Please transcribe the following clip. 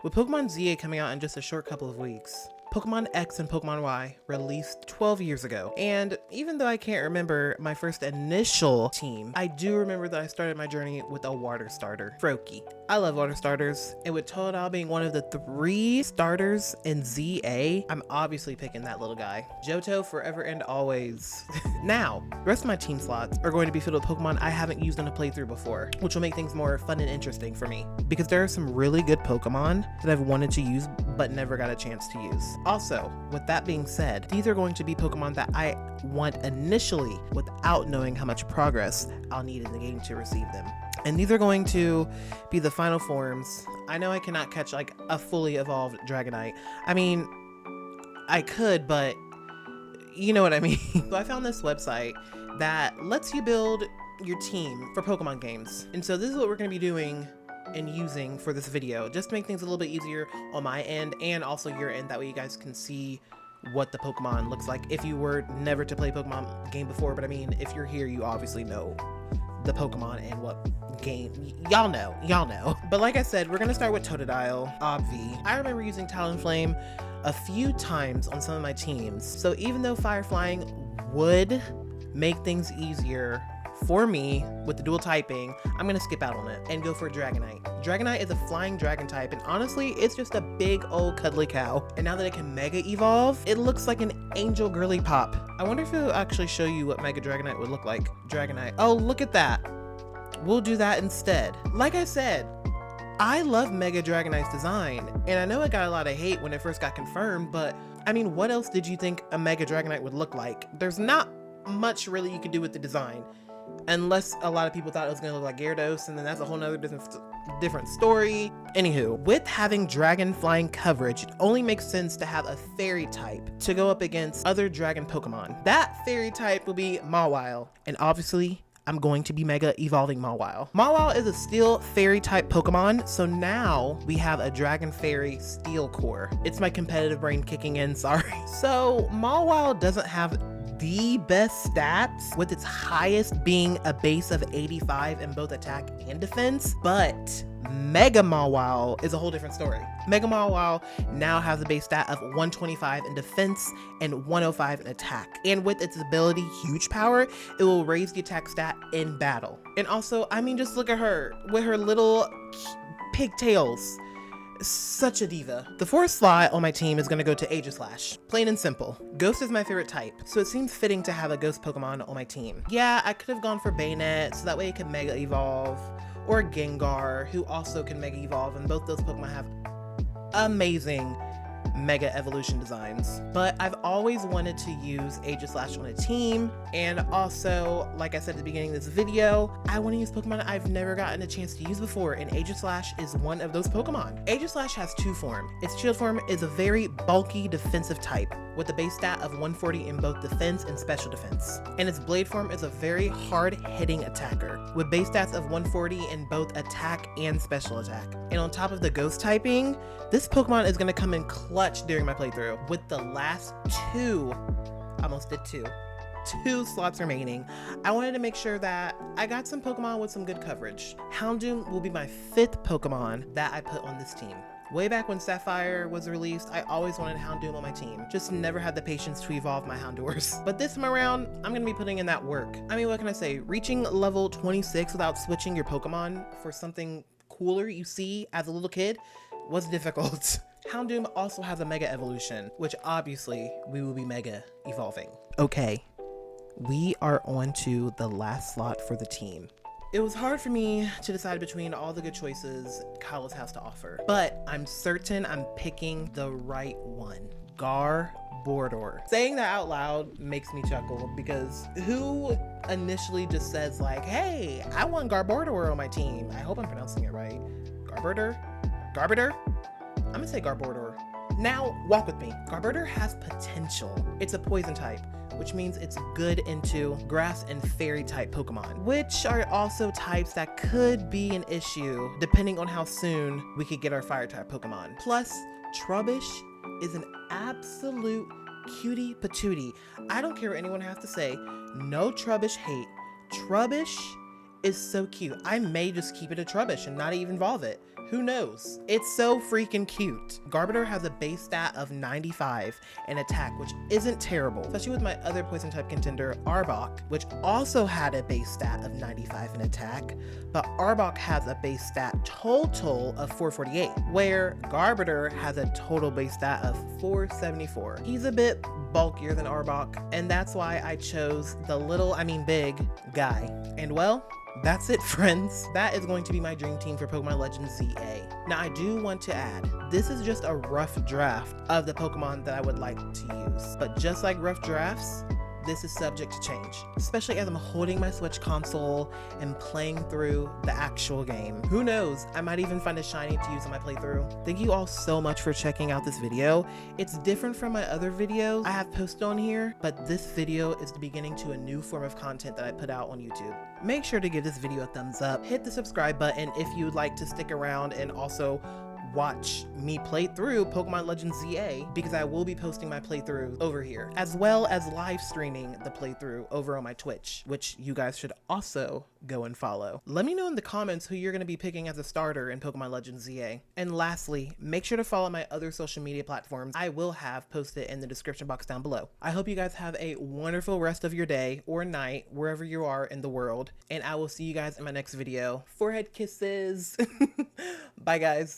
With Pokemon ZA coming out in just a short couple of weeks, Pokemon X and Pokemon Y released 12 years ago. And even though I can't remember my first initial team, I do remember that I started my journey with a water starter, Froakie. I love water starters, and with Totodile being one of the 3 starters in ZA, I'm obviously picking that little guy. Johto forever and always. Now, the rest of my team slots are going to be filled with Pokemon I haven't used in a playthrough before, which will make things more fun and interesting for me, because there are some really good Pokemon that I've wanted to use but never got a chance to use. Also, with that being said, these are going to be Pokemon that I want initially without knowing how much progress I'll need in the game to receive them. And these are going to be the final forms. I know I cannot catch like a fully evolved Dragonite. I mean, I could, but you know what I mean. So I found this website that lets you build your team for Pokemon games. And so this is what we're going to be doing and using for this video, just to make things a little bit easier on my end and also your end. That way you guys can see what the Pokemon looks like if you were never to play Pokemon game before. But I mean, if you're here, you obviously know the Pokemon and what game. Y'all know. But like I said, we're gonna start with Totodile, Obvi. I remember using Talonflame a few times on some of my teams. So even though Fire Flying would make things easier for me with the dual typing, I'm gonna skip out on it and go for Dragonite. Dragonite is a flying dragon type, and honestly, it's just a big old cuddly cow. And now that it can Mega Evolve, it looks like an angel girly pop. I wonder if it'll actually show you what Mega Dragonite would look like. Dragonite. Oh, look at that. We'll do that instead. Like I said, I love Mega Dragonite's design, and I know it got a lot of hate when it first got confirmed, but I mean, what else did you think a Mega Dragonite would look like? There's not much really you could do with the design. Unless a lot of people thought it was going to look like Gyarados, and then that's a whole nother different story. Anywho, with having dragon flying coverage, it only makes sense to have a fairy type to go up against other dragon Pokemon. That fairy type will be Mawile, and obviously, I'm going to be Mega Evolving Mawile. Mawile is a Steel Fairy type Pokemon, so now we have a Dragon Fairy Steel Core. It's my competitive brain kicking in, sorry. So Mawile doesn't have the best stats, with its highest being a base of 85 in both attack and defense, but Mega Mawile is a whole different story. Mega Mawile now has a base stat of 125 in defense and 105 in attack. And with its ability Huge Power, it will raise the attack stat in battle. And also, I mean, just look at her with her little pigtails. Such a diva. The 4th slot on my team is going to go to Aegislash. Plain and simple. Ghost is my favorite type, so it seems fitting to have a Ghost Pokemon on my team. Yeah, I could have gone for Bayonet, so that way it can Mega Evolve, or Gengar, who also can Mega Evolve, and both those Pokemon have amazing Mega Evolution designs. But I've always wanted to use Aegislash on a team, and also, like I said at the beginning of this video, I want to use Pokemon I've never gotten a chance to use before, and Aegislash is one of those Pokemon. Aegislash has 2 forms. Its shield form is a very bulky defensive type, with a base stat of 140 in both defense and special defense. And its blade form is a very hard-hitting attacker, with base stats of 140 in both attack and special attack. And on top of the ghost typing, this Pokemon is going to come in clutch during my playthrough. With the last 2, almost did 2 slots remaining, I wanted to make sure that I got some Pokemon with some good coverage. Houndoom will be my 5th Pokemon that I put on this team. Way back when Sapphire was released, I always wanted Houndoom on my team. Just never had the patience to evolve my Houndours. But this time around, I'm gonna be putting in that work. I mean, what can I say? Reaching level 26 without switching your Pokemon for something cooler you see as a little kid was difficult. Houndoom also has a Mega Evolution, which obviously we will be Mega Evolving. Okay, we are on to the last slot for the team. It was hard for me to decide between all the good choices Kalos has to offer, but I'm certain I'm picking the right one. Garbodor. Saying that out loud makes me chuckle, because who initially just says like, hey, I want Garbodor on my team? I hope I'm pronouncing it right. Garbodor? I'm gonna say Garbodor. Now, walk with me. Garbodor has potential. It's a poison type, which means it's good into grass and fairy type Pokemon, which are also types that could be an issue depending on how soon we could get our fire type Pokemon. Plus, Trubbish is an absolute cutie patootie. I don't care what anyone has to say. No Trubbish hate. Trubbish is so cute. I may just keep it a Trubbish and not even evolve it. Who knows? It's so freaking cute. Garbodor has a base stat of 95 in attack, which isn't terrible, especially with my other poison type contender, Arbok, which also had a base stat of 95 in attack, but Arbok has a base stat total of 448, where Garbodor has a total base stat of 474. He's a bit bulkier than Arbok, and that's why I chose the big guy. And well, that's it, friends. That is going to be my dream team for Pokemon Legends ZA. Now, I do want to add, this is just a rough draft of the Pokemon that I would like to use. But just like rough drafts, this is subject to change, especially as I'm holding my Switch console and playing through the actual game. Who knows, I might even find a shiny to use in my playthrough. Thank you all so much for checking out this video. It's different from my other videos I have posted on here, but this video is the beginning to a new form of content that I put out on YouTube. Make sure to give this video a thumbs up, hit the subscribe button if you'd like to stick around and also watch me play through Pokemon Legends ZA, because I will be posting my playthrough over here, as well as live streaming the playthrough over on my Twitch, which you guys should also go and follow. Let me know in the comments who you're going to be picking as a starter in Pokemon Legends ZA. And lastly, make sure to follow my other social media platforms I will have posted in the description box down below. I hope you guys have a wonderful rest of your day or night, wherever you are in the world, and I will see you guys in my next video. Forehead kisses. Bye, guys.